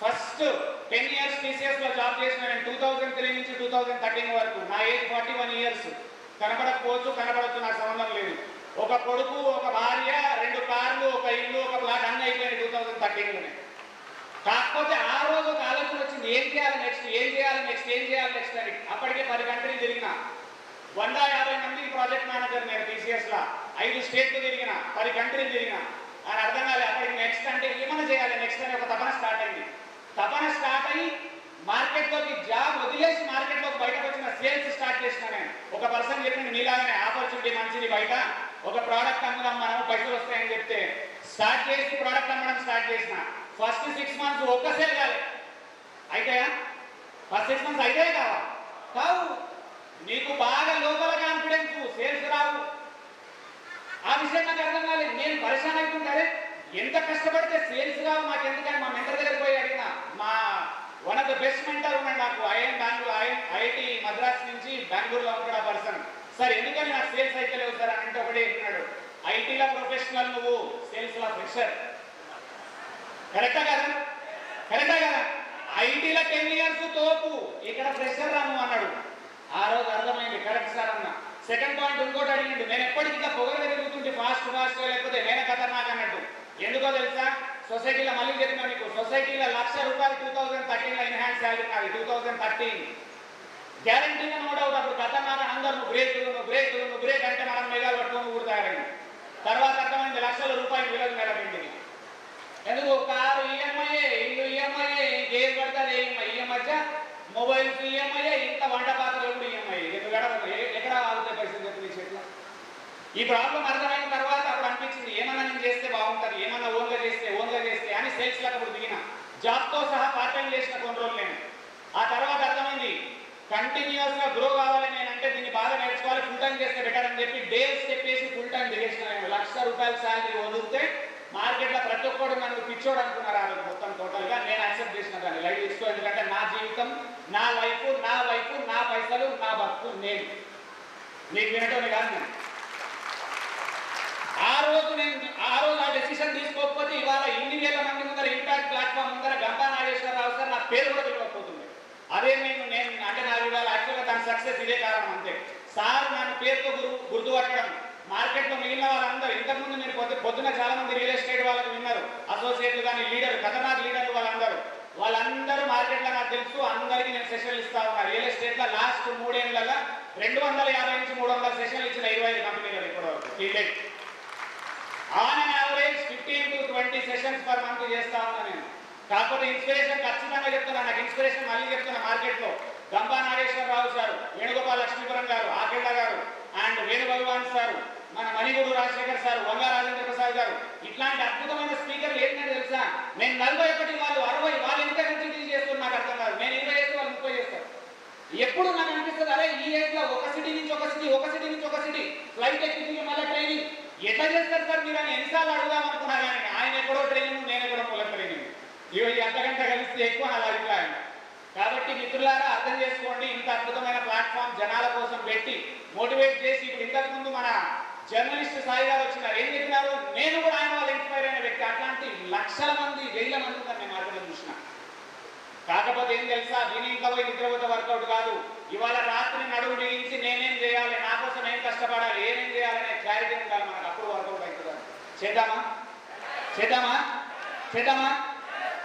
First 10 years TCS లో job చేసిన నేను 2003 నుంచి 2013 వరకు. నా ఏజ్ 41 ఇయర్స్. కనబడకపోవచ్చు, కనబడచ్చు, నాకు సంబంధం లేదు. ఒక కొడుకు, ఒక భార్య, 2 కార్లు, ఒక ఇల్లు, ఒక ప్లాట్ అన్నీ అయిపోయినాయి 2013లోనే. కాకపోతే ఆ రోజు ఒక ఆలోచన వచ్చింది, ఏం చేయాలి నెక్స్ట్, ఏం చేయాలి నెక్స్ట్, ఏం చేయాలి నెక్స్ట్ అని. అప్పటికే 10 కంట్రీలు తిరిగిన, 150 మంది ప్రాజెక్ట్ మేనేజర్ నేను టీసీఎస్ లా. 5 స్టేట్లు తిరిగిన, 10 కంట్రీలు తిరిగిన. అని అర్థం కాలే. అప్పటికి నెక్స్ట్ అంటే ఏమైనా చేయాలి నెక్స్ట్ అని ఒక తపన స్టార్ట్ అయింది. తపన స్టార్ట్ అయ్యి మార్కెట్లోకి జాబ్ వదిలేసి మార్కెట్లోకి బయటకు వచ్చిన సేల్స్ స్టార్ట్ చేసిన నేను. ఒక పర్సన్ చెప్పింది, మీలాగానే ఆపర్చునిటీ మంచిది, బయట ఒక ప్రోడక్ట్ అమ్ముదాం మనం, పైసలు వస్తాయని చెప్తే స్టార్ట్ చేసి ప్రోడక్ట్ అమ్మడం స్టార్ట్ చేసిన. ఫస్ట్ 6 మంత్స్ ఒక్క సేల్ కాలే. అయితాయా? ఫస్ట్ 6 మంత్స్ అయితే కావు. నీకు బాగా లోపల కాన్ఫిడెన్స్, సేల్స్ రావు. ఆ విషయం నాకు అర్థం కాలేదు. నేను పరిశాన్ అవుతుంటారే, ఎంత కష్టపడితే సేల్స్ రావు నాకు ఎందుకని మా మెంటర్ దగ్గర పోయి అడిగిన. మా one of the best mentor ఉన్నాడు నాకు, ఐఐటి మద్రాస్ నుంచి బెంగళూరులో ఉంటాడు ఆ పర్సన్. సార్ ఎందుకని నాకు సేల్స్ అయితే లేవు సార్ అని అంటే ఒకటే చెప్పినాడు, ఐటీలో ప్రొఫెషనల్, నువ్వు సేల్స్లో ఫ్రెషర్. కరెక్టా కదా? కరెక్టా కదా? ఐటీలో 10 ఇయర్స్ తోపు, ఇక్కడ ఫ్రెషర్ రా నువ్వు అన్నాడు. ఆ రోజు అర్థమైంది, కరెక్ట్ సార్ అన్న. సెకండ్ పాయింట్ ఇంకోటి అడిగిండు, నేను ఎప్పటికీ ఇంకా పొగరగా తిరుగుతుంటే ఫాస్ట్ లేకపోతే నేను ఖతర్నాక్ అన్నట్టు. ఎందుకో తెలుసా? సొసైటీలో మళ్ళీ చెప్పినా మీకు, సొసైటీలో ₹1,00,000 2013లో ఎన్హాన్స్ శాలరీ నాది. 2013 గ్యారంటీగా నో డౌట్. అప్పుడు ఖతర్నాక్ అందరూ నువ్వు బ్రేక్ అంటే మనం మెగాలు పట్టుకొని ఊరుతారండి. తర్వాత అర్థమైంది, ₹1,00,000 విలువ నెలపిండి. ఎందుకు? కారు ఈఎంఐ, ఇల్లు ఈఎంఐ, ఇంకేం పడతారు ఈఎంఐ, మొబైల్స్ ఈఎంఐ, ఇంత వంట పాత్రలు కూడా ఈఎంఐ. ఎక్కడ ఆగుతాయి పైసలు చెప్పి చేతిలో? ఈ ప్రాబ్లం అర్థమైన తర్వాత అప్పుడు అనిపించింది, ఏమన్నా నేను చేస్తే బాగుంటుంది, ఏమన్నా ఓన్గా చేస్తే అని సేల్స్ లకు అప్పుడు దిగిన. జాబ్తో సహా పార్ట్ టైం చేసిన కొన్ని రోజులు నేను. ఆ తర్వాత అర్థమైంది, కంటిన్యూస్ గా గ్రో కావాలి నేను అంటే దీన్ని బాగా నేర్చుకోవాలి, ఫుల్ టైం చేస్తే బెటర్ అని చెప్పి డేస్ చెప్పేసి ఫుల్ టైం దిగేసిన. నేను ₹1,00,000 శాలరీ వదిలితే మార్కెట్లో ప్రతి ఒక్కడు నన్ను పిచ్చోడు అనుకున్నారు ఆ రోజు మొత్తం టోటల్ గా. నేను యాక్సెప్ట్ చేసిన దాన్ని, లైఫ్ తీసుకో. ఎందుకంటే నా జీవితం, నా లైఫ్, నా పైసలు, నా బతుకు నేను. నీకు వినటోని కాదు నేను. ఆ రోజు ఆ డెసిషన్ తీసుకోకపోతే ఇవాళ ఇన్ని వేల మంది ముందర, ఇంపాక్ట్ ప్లాట్ఫామ్ ముందర గంపా నాగేశ్వరరావు సార్ నా పేరు కూడా తెలియకపోతుంది. అదే నేను అంటే నాకు ఇవాళ యాక్చువల్గా దాని సక్సెస్ ఇదే కారణం అంతే. సార్ నన్ను పేరుతో గుర్తుపట్టడం, మార్కెట్లో మిగిలిన వాళ్ళందరూ, ఇంతకుముందు నేను పొద్దున చాలా మంది రియల్ ఎస్టేట్ వాళ్ళకు విన్నారు, అసోసియేట్లు కానీ లీడర్, ఖతర్నాక్ లీడర్లు వాళ్ళందరూ మార్కెట్లో నాకు తెలుసు. అందరికీ నేను సెషన్లు ఇస్తా ఉన్నా. రియల్ ఎస్టేట్లో లాస్ట్ 3 ఏళ్లలో 250 నుంచి 300 సెషన్లు ఇచ్చిన 25 కంపెనీలు ఇప్పటివరకు. On an average 15 to 20 sessions per month చేస్తా ఉన్నా నేను. కాకపోతే ఇన్స్పిరేషన్ ఖచ్చితంగా చెప్తున్నా, నాకు ఇన్స్పిరేషన్ మళ్ళీ చెప్తున్నా, మార్కెట్లో గంపా నాగేశ్వరరావు సారు, వేణుగోపాల్ లక్ష్మీపురం గారు, ఆకెళ్ళ గారు, అండ్ వేణు భగవాన్ సారు, మన మణిగూడు రాజశేఖర్ సారు, వంగ రాజేంద్ర ప్రసాద్ గారు, ఇట్లాంటి అద్భుతమైన స్పీకర్లు ఏంటంటే తెలుసా? నేను 41, వాళ్ళు 60, వాళ్ళు ఎంత డీల్ చేస్తున్నారు నాకు అర్థం కాదు. నేను 20 చేస్తే వాళ్ళు 30 చేస్తారు. ఎప్పుడు నాకు అనిపిస్తుంది, అరే ఈ ఏజ్ లో ఒక సిటీ నుంచి ఒక సిటీ ఫ్లైట్ ఎక్కి మళ్ళీ ట్రైనింగ్ ఎట్లా చేస్తారు సార్ మీరు అని ఎన్నిసార్లు అడుగుదాం అనుకున్నా కానీ ఆయన ఎక్కడో ట్రైనింగ్, నేను ఎక్కడో మూల ట్రైనింగ్, ఇవి అర్ధగంట కలిస్తే ఎక్కువ అలా అభిప్రాయం. కాబట్టి మిత్రులారా అర్థం చేసుకోండి, ఇంత అద్భుతమైన ప్లాట్ఫామ్ జనాల కోసం పెట్టి మోటివేట్ చేసి, ఇప్పుడు ఇంతకుముందు మన జర్నలిస్ట్ సాయి గారు వచ్చినారు, ఏం చెప్పినారు? నేను కూడా ఆయన వాళ్ళు ఇన్స్పైర్ అయిన వ్యక్తి. అట్లాంటి లక్షల మంది, వేల మంది ఉన్నారు నేను మార్కెట్లో చూసిన. కాకపోతే ఏం తెలుసా, దీని ఇంట్లో పోయి నిద్రపోతే వర్కౌట్ కాదు. ఇవాళ రాత్రి నడువు బిగించి నేనేం చేయాలి, నా కోసం ఏం కష్టపడాలి, ఏమేం చేయాలనే క్లారిటీ ఉండాలి మనకు, అప్పుడు వర్కౌట్ అవుతుంది. చేద్దామా?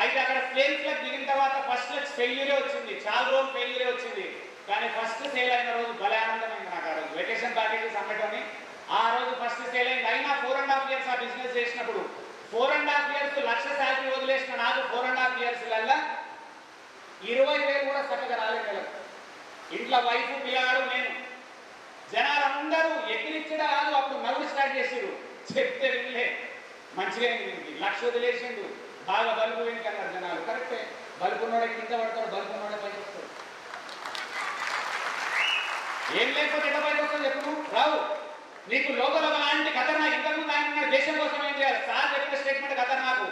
అయితే అక్కడ సేల్స్ లకు దిగిన తర్వాత ఫస్ట్ లెక్ ఫెయిల్యూరే వచ్చింది, చాలా రోజులు ఫెయిల్యూరే వచ్చింది. కానీ ఫస్ట్ సేల్ అయిన రోజు భలే ఆనందమైంది నాకు. ఆ రోజు వెకేషన్ ప్యాకేజెస్ అమ్మటని ఆ రోజు ఫస్ట్ సేల్ అయింది. అయినా 4.5 ఇయర్స్ ఆ బిజినెస్ చేసినప్పుడు 4.5 ఇయర్స్ ₹1,00,000 శాలరీ వదిలేసిన నాకు 4.5 ఇయర్స్లల్లా 20,000 కూడా చక్కగా రాలేదు. ఇంట్లో వైఫ్, పిల్లాడు, నేను. జనాలందరూ ఎక్కిరిచ్చడా కాదు, అప్పుడు నవ్వు స్టార్ట్ చేసారు. చెప్తే వినలే, మంచిగా ₹1,00,000 వదిలేసిండు, బాగా బలుపు వెనుకన్నారు జనాలు. కరెక్టే, బలుపున్నోడే కింద పడతాడు, బలుపున్నోడే పైకి వస్తాడు. ఏం లేకపోతే ఎట్లా పైకి వస్తాడు చెప్పు? రావు. నీకు లోపల అలాంటి ఖతర్నాక్. ఇంతకుముందు ఆయన దేశం కోసం ఏం చేయాలి? సార్ చెప్పిన స్టేట్మెంట్ ఖతర్నాకు.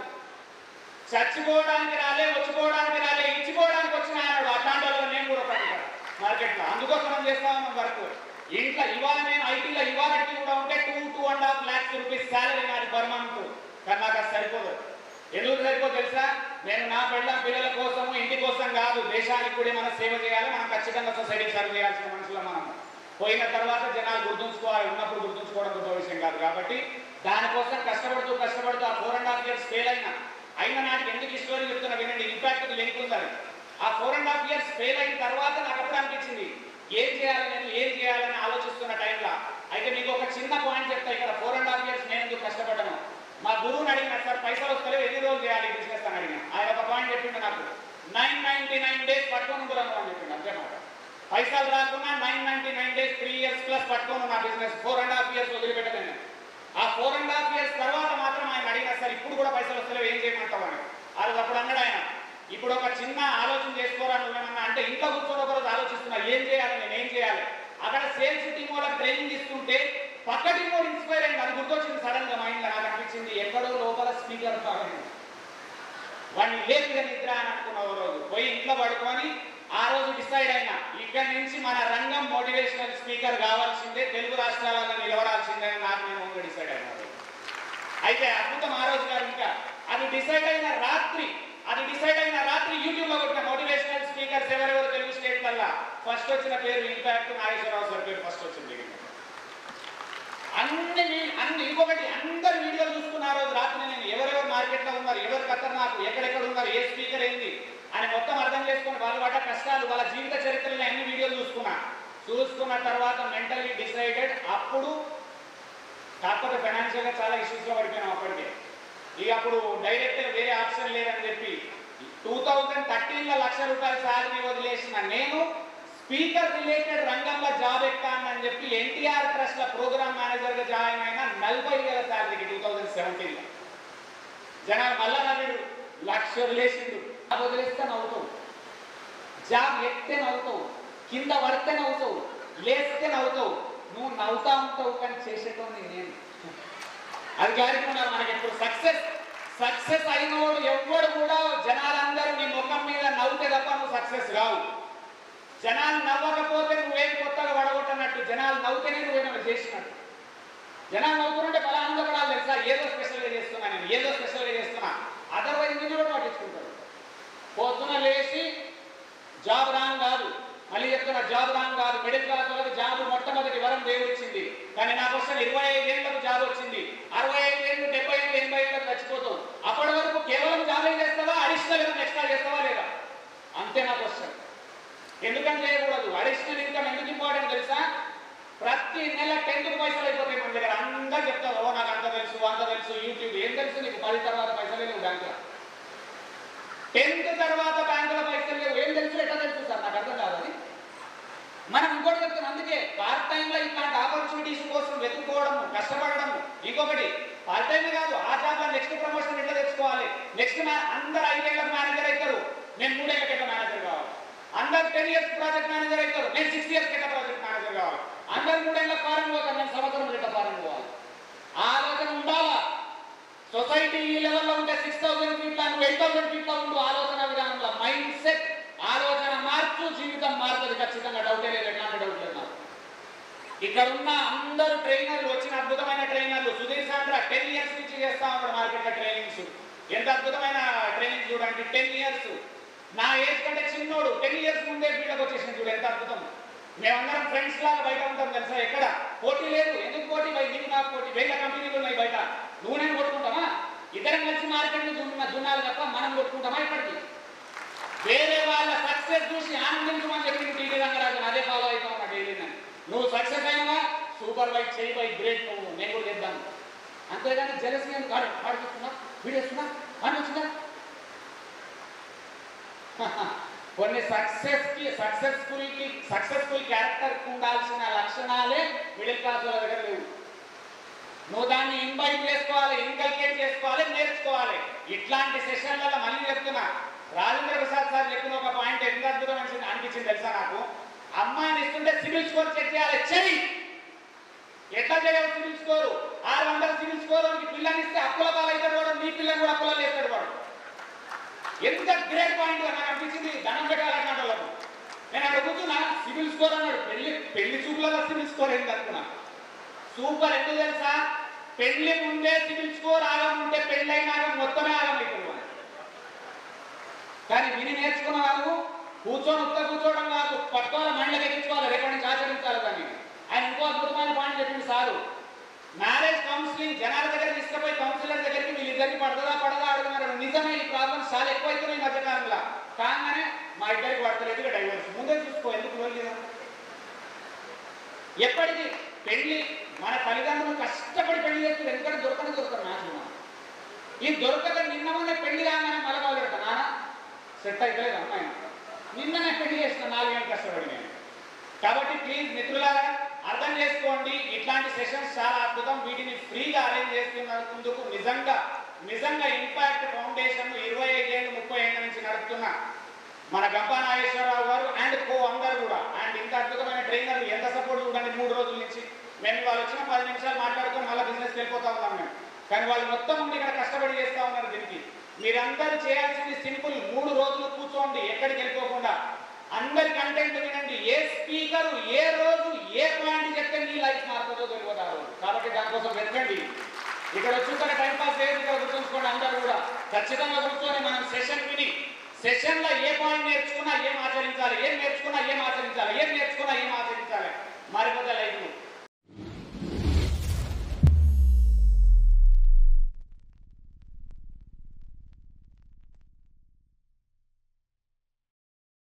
చచ్చిపోవడానికి రాలే, వచ్చుకోవడానికి రాలే, ఇచ్చిపోవడానికి వచ్చిన అన్నాడు. అట్లాంటి వాళ్ళు నేను కూడా పడుతాను మార్కెట్లో. అందుకోసం మనం చేస్తా ఉన్నాం వరకు. ఇంట్లో ఇవాళ నేను ఐటీలో ఇవాళకి కూడా ఉంటే 2.5 lakhs రూపీస్ శాలరీ నాది పర్ మంత్. కానీ నాకు అది సరిపోదు. ఎందుకు సరిపోదు తెలుసా? నేను నా పిల్లల కోసం ఇంటి కోసం కాదు, దేశానికి కూడా మనం సేవ చేయాలి. మనం ఖచ్చితంగా సొసైటీకి సర్వ్ చేయాల్సిన మనుషులు మనం. పోయిన తర్వాత జనాలు గుర్తుంచుకోవాలి, ఉన్నప్పుడు గుర్తుంచుకోవడం గొప్ప విషయం కాదు. కాబట్టి దానికోసం కష్టపడుతూ ఆ 4.5 years ఫెయిల్ అయిన నాటికి ఎందుకు ఈ స్టోరీ చెప్తున్నా వినండి, ఇంపాక్ట్ లింక్ ఉందని. ఆ 4.5 years ఫెయిల్ అయిన తర్వాత నాకు అప్పుడు అనిపించింది ఏం చేయాలని ఆలోచిస్తున్న టైంలో. అయితే మీకు ఒక చిన్న పాయింట్ చెప్తా. ఇక్కడ 4.5 years నేను ఎందుకు కష్టపడ్డాను, మా గురువుని అడిగిన, సార్ పైసలు వస్తలేవు ఎన్ని రోజులు చేయాలి బిజినెస్ అని అడిగిన. ఆయన ఒక పాయింట్ చెప్పిండు నాకు, 999 days పట్టుకొని ఉండను అని చెప్పిండు. అంతే మాట. పైసలు రాకుండా 999 days 3 years ప్లస్ పట్టుకొని నా బిజినెస్ 4.5 years వదిలిపెట్టలేను. ఆ 4.5 years తర్వాత మాత్రం ఆయన అడిగిన, సార్ ఇప్పుడు కూడా పైసలు వస్తలేవు ఏం చేయమంటావు అని. అప్పుడు అన్నాడు ఆయన, ఇప్పుడు ఒక చిన్న ఆలోచన చేసుకోరా నువ్వేమన్నా అంటే, ఇంట్లో కూర్చొని ఒకరోజు ఆలోచిస్తున్నా ఏం చేయాలి, నేను ఏం చేయాలి. అక్కడ సేల్స్ టీమ్ వాళ్ళకి ట్రైనింగ్ ఇస్తుంటే పక్క టీం కూడా ఇన్స్పైర్ అయింది. అది గుర్తొచ్చింది సడన్ గా మైండ్ లో. నాకు అనిపించింది ఎక్కడో లోపల స్పీకర్ వాడిని లేపిగా నిద్ర అని అనుకున్న ఓ రోజు పోయి ఇంట్లో పడుకొని ఆ రోజు డిసైడ్ అయినా, ఇక్కడ నుంచి మన రంగం మోటివేషనల్ స్పీకర్ కావాల్సిందే, తెలుగు రాష్ట్రాలలో నిలబడాల్సిందే అని నాకు నేను డిసైడ్ అయినా. అయితే అద్భుతం ఆ రోజు గారు. ఇంకా అది డిసైడ్ అయిన రాత్రి యూట్యూబ్ లో కొట్టిన మోటివేషనల్ స్పీకర్స్ ఎవరెవరు తెలుగు స్టేట్లల్లా ఫస్ట్ వచ్చిన పేరు ఇంపాక్ట్ నాగేశ్వరరావు సార్ పేరు ఫస్ట్ వచ్చింది. ఇంకొకటి అందరు వీడియోలు చూసుకున్న ఆ రోజు రాత్రి నేను ఎవరెవరు మార్కెట్లో ఉన్నారు, ఎవరు ఖతర్నాకు, ఎక్కడెక్కడ ఉన్నారు, ఏ స్పీకర్ ఏంది అని మొత్తం అర్థం చేసుకుని వాళ్ళ పడ్డ కష్టాలు, వాళ్ళ జీవిత చరిత్రలో అన్ని వీడియోలు చూసుకున్న తర్వాత మెంటల్లీ డిసైడెడ్. అప్పుడు కాకపోతే ఫైనాన్షియల్గా చాలా ఇష్యూస్లో పడిపోయినాం అప్పటికే. ఇక అప్పుడు డైరెక్ట్గా వేరే ఆప్షన్ లేదని చెప్పి 2013లో ₹1,00,000 శాలరీ వదిలేసిన నేను స్పీకర్ రిలేటెడ్ రంగంలో జాబ్ ఎక్కానని చెప్పి ఎన్టీఆర్ ట్రస్ట్ లో ప్రోగ్రామ్ మేనేజర్ గా జాయిన్ అయిన 40,000 శాలరీకి 2017లో. జనాలు మళ్ళా నవ్వుడు, ₹1,00,000 వదిలేసిండు. వదిలేస్తే నవ్వుతావు, జాబ్ ఎక్కితే నవ్వుతావు, కింద పడితే నవ్వుతావు, లేస్తే నవ్వుతావు. నువ్వు నవ్వుతా ఉంటావు కానీ చేసేటోని నేను. అది క్లారిటీ ఉండాలి మనకి. ఎప్పుడు సక్సెస్ అయినోడు ఎవ్వడు కూడా జనాలందరూ నీ ముఖం మీద నవ్వుతే తప్ప నువ్వు సక్సెస్ కావు. జనాలు నవ్వకపోతే నువ్వేం కొత్తగా పడగొట్టనట్టు, జనాలు నవ్వుతేనే నువ్వేమైనా చేసినట్టు. జనాలు నవ్వుతుంటే చాలా ఆనందపడాలి తెలుసా, ఏదో స్పెషల్గా చేస్తున్నా నేను, ఏదో స్పెషల్గా చేస్తున్నా. అదర్వైజ్ మీరు కూడా పట్టించుకుంటారు. పొద్దున లేచి జాబ్ రాంగ్ కాదు, మళ్ళీ చెప్తున్నా జాబ్ రాంగ్ కాదు. మిడిల్ క్లాస్ వాళ్ళకి జాబ్ మొట్టమొదటి వరం దేవుడు ఇచ్చింది. కానీ నా క్వశ్చన్ 25 ఏళ్ళకు జాబ్ వచ్చింది, 65 ఏళ్ళు, 70 ఏళ్ళు, 80 ఏళ్ళకు చచ్చిపోతావు. అప్పటి వరకు కేవలం జాబ్ ఏం చేస్తావా, అడిషనల్ ఎక్స్ట్రా చేస్తావా లేదా, అంతే నా క్వశ్చన్. ఎందుకని చేయకూడదు? అడిషనల్ ఇన్కమ్ ఎందుకు ఇంపార్టెంట్ తెలుసా? ప్రతి నెల 10కు పైసలు అయిపోతాయి మన దగ్గర. అందరూ చెప్తారు, ఓ నాకు అంత తెలుసు, యూట్యూబ్ ఏం తెలుసు నీకు, 10 తర్వాత పైసలు లేవు బ్యాంకులో, 10th తర్వాత బ్యాంకులో పైసలు లేవు, ఏం తెలుసు, ఎట్లా తెలుసు సార్ నాకు అర్థం కాదు. అది మనం ఇంకోటి చెప్తాం. అందుకే పార్ట్ టైంలో ఇట్లాంటి ఆపర్చునిటీస్ కోసం వెతుక్కోవడము, కష్టపడము. ఇంకొకటి పార్ట్ టైం కాదు, ఆ జాబ్లో నెక్స్ట్ ప్రమోషన్ ఎట్లా తెచ్చుకోవాలి, నెక్స్ట్ అందరు 5 ఏళ్ళకి మేనేజర్ అవుతారు, నేను 3 ఏళ్ళకి ఎట్లా మేనేజర్ కావాలి. అందరు 10 years ప్రాజెక్ట్ మేనేజర్ అవుతారు, నేను 6 years ఎట్లా ప్రాజెక్ట్ మేనేజర్ కావాలి. అందరు 3 ఏళ్ళ ఫారెన్ పోతారు, నేను సంవత్సరం ఎట్లా ఫారెన్ పోవాలి. ఆలోచన ఉండాలా. సొసైటీ ఈ లెవెల్లో ఉంటే 6,000 ఫీట్ల, నువ్వు 8,000 ఫీట్ల ఉండు. ఆలోచన విధానంలో మైండ్ సెట్, ఆలోచన మార్చు, జీవితం మారుతుంది ఖచ్చితంగా. డౌటే లేదు, ఎట్లాంటి డౌట్ లేదు నాకు. ఇక్కడ ఉన్న అందరూ ట్రైనర్లు, వచ్చిన అద్భుతమైన ట్రైనర్లు. సుధీర్ సాంద్ర 10 years నుంచి చేస్తా ఉన్నాడు మార్కెట్లో ట్రైనింగ్స్. ఎంత అద్భుతమైన ట్రైనింగ్ చూడండి. 10 years, నా ఏజ్ కంటే చిన్నోడు 10 years ముందే ఫీల్డ్కి వచ్చేసిన చూడు, ఎంత అద్భుతం. మేమందరం ఫ్రెండ్స్ లాగా బయట ఉంటాం తెలుసా. ఎక్కడ పోటీ లేదు. ఎందుకు పోటీ? నీకు నాకు పోటీ. 1000 కంపెనీలు ఉన్నాయి బయట, నువ్వు నేను కొట్టుకుంటామా? ఇద్దరం కలిసి మార్కెట్ దున్నాలి తప్ప మనం కొట్టుకుంటామా? ఇప్పటికీ వేరే వాళ్ళ సక్సెస్ చూసి ఆనందించమని చెప్పి టీవీ రంగరాజు అదే ఫాలో అవుతా ఉన్నా డైలీ. నువ్వు సక్సెస్ అయినవా, సూపర్ బైక్ చేయి బై, గ్రేట్, నువ్వు నేను కూడా చేద్దాం. అంతేగాని జలసి నేను పాడుతున్నా, వీడేస్తున్నా అని వచ్చిందా. కొన్ని సక్సెస్ఫుల్ క్యారెక్టర్ ఉండాల్సిన లక్షణాలే మిడిల్ క్లాస్ వాళ్ళ దగ్గర లేవు. నువ్వు దాన్ని ఇన్వైట్ చేసుకోవాలి, ఇన్కల్కేట్ చేసుకోవాలి, నేర్చుకోవాలి. ఇట్లాంటి సెషన్లలో మళ్ళీ చెప్తున్నా, రాజేంద్ర ప్రసాద్ సార్ చెప్పిన ఒక పాయింట్ ఎంత అద్భుతం అనిపించింది తెలుసా నాకు. అమ్మాయిని ఇస్తుంటే సివిల్ స్కోర్ చెక్ చేయాలి. చెయ్యి. ఎట్లా చేయాలి సివిల్ స్కోరు? 600 సివిల్ స్కోర్ పిల్లని ఇస్తే అప్పుల పాలైతాడు వాడు, నీ పిల్లని కూడా అప్పులలో వేస్తాడు వాడు. ఎంత గ్రేట్ పాయింట్ నాకు అనిపించింది. ధనం పెట్టాలన్నట్టు వాళ్ళకు. నేను అక్కడ కూర్చున్నా, సివిల్ స్కోర్ అన్నాడు. పెళ్లి చూపులలో సివిల్ స్కోర్ ఏంటి అనుకున్నా. సూపర్. ఎందుకు తెలుసా? పెళ్లి ముందే సివిల్ స్కోర్ ఆగం ఉంటే పెళ్ళైనాక మొత్తమే ఆగం అవుతుంది. కానీ విని నేర్చుకున్న వాళ్ళు కూర్చొని కూర్చోవడం కాదు, పట్టుకోవాలి, మైండ్లోకి ఎక్కించుకోవాలి, రేపటి నుంచి ఆచరించాలి. కానీ ఆయన ఇంకో అద్భుతమైన పాయింట్ చెప్పింది సారు. మ్యారేజ్ కౌన్సిలింగ్ జనాల దగ్గర తీసుకుపోయి కౌన్సిలర్ దగ్గరికి వీళ్ళిద్దరికి పడదా అడుగుతున్నారు. నిజమే, ఈ ప్రాబ్లమ్స్ చాలా ఎక్కువైతున్నాయి ఈ మధ్యకాలంలో. కాగానే మా ఇద్దరికి పడతలేదు, ఇక డైవర్స్. ముందే చూసుకో, ఎందుకు వెళ్ళలేదు. ఎప్పటికీ పెళ్లి మన తల్లిదండ్రులు కష్టపడి పెళ్లి చేస్తుంది, ఎందుకంటే దొరకరు నాకు. ఈ దొరకక నిన్న మొన్న పెళ్లి రాగానే మళ్ళీ వాళ్ళు పెడతా, నాన్న సెట్ అయితలేదు అమ్మాయి, నిన్ననే పెళ్లి చేసిన 4 గంటలు కష్టపడి నేను. కాబట్టి ప్లీజ్ మిత్రులారా అర్థం చేసుకోండి, ఇట్లాంటి సెషన్స్ చాలా అద్భుతం. వీటిని ఫ్రీగా అరేంజ్ చేస్తున్నందుకు నిజంగా ఇంపాక్ట్ ఫౌండేషన్ 25 ఏళ్ళు 30 ఏళ్ళ నుంచి నడుపుతున్న మన గంపా నాగేశ్వరరావు గారు అండ్ అందరు కూడా, అండ్ ఇంత అద్భుతమైన ట్రైనర్లు ఎంత సపోర్ట్ చూడండి. 3 రోజుల నుంచి మేము వాళ్ళు వచ్చిన 10 నిమిషాలు మాట్లాడుకొని మళ్ళీ బిజినెస్కి వెళ్ళిపోతా ఉన్నాం మేము. కానీ వాళ్ళు మొత్తం ఉండి ఇక్కడ కష్టపడి చేస్తూ ఉన్నారు. దీనికి మీరందరూ చేయాల్సింది సింపుల్, 3 రోజులు కూర్చోండి, ఎక్కడికి వెళ్ళిపోకుండా అందరి కంటెంట్ వినండి. ఏ స్పీకర్ ఏ రోజు ఏ పాయింట్ చెప్తే మీ లైఫ్ మారుతుందో తెలియదు. కాబట్టి దానికోసం వెతకండి. ఇక్కడ వచ్చి టైం పాస్ లేదు, ఇక్కడ గుర్తుంచుకోండి. అందరూ కూడా ఖచ్చితంగా కూర్చొని మనం సెషన్ విని, సెషన్లో ఏ పాయింట్ నేర్చుకున్నా ఏం ఆచరించాలి, ఏం నేర్చుకున్నా ఏం ఆచరించాలి, ఏం నేర్చుకున్నా ఏం ఆచరించాలి, మారిపోతే లైఫ్.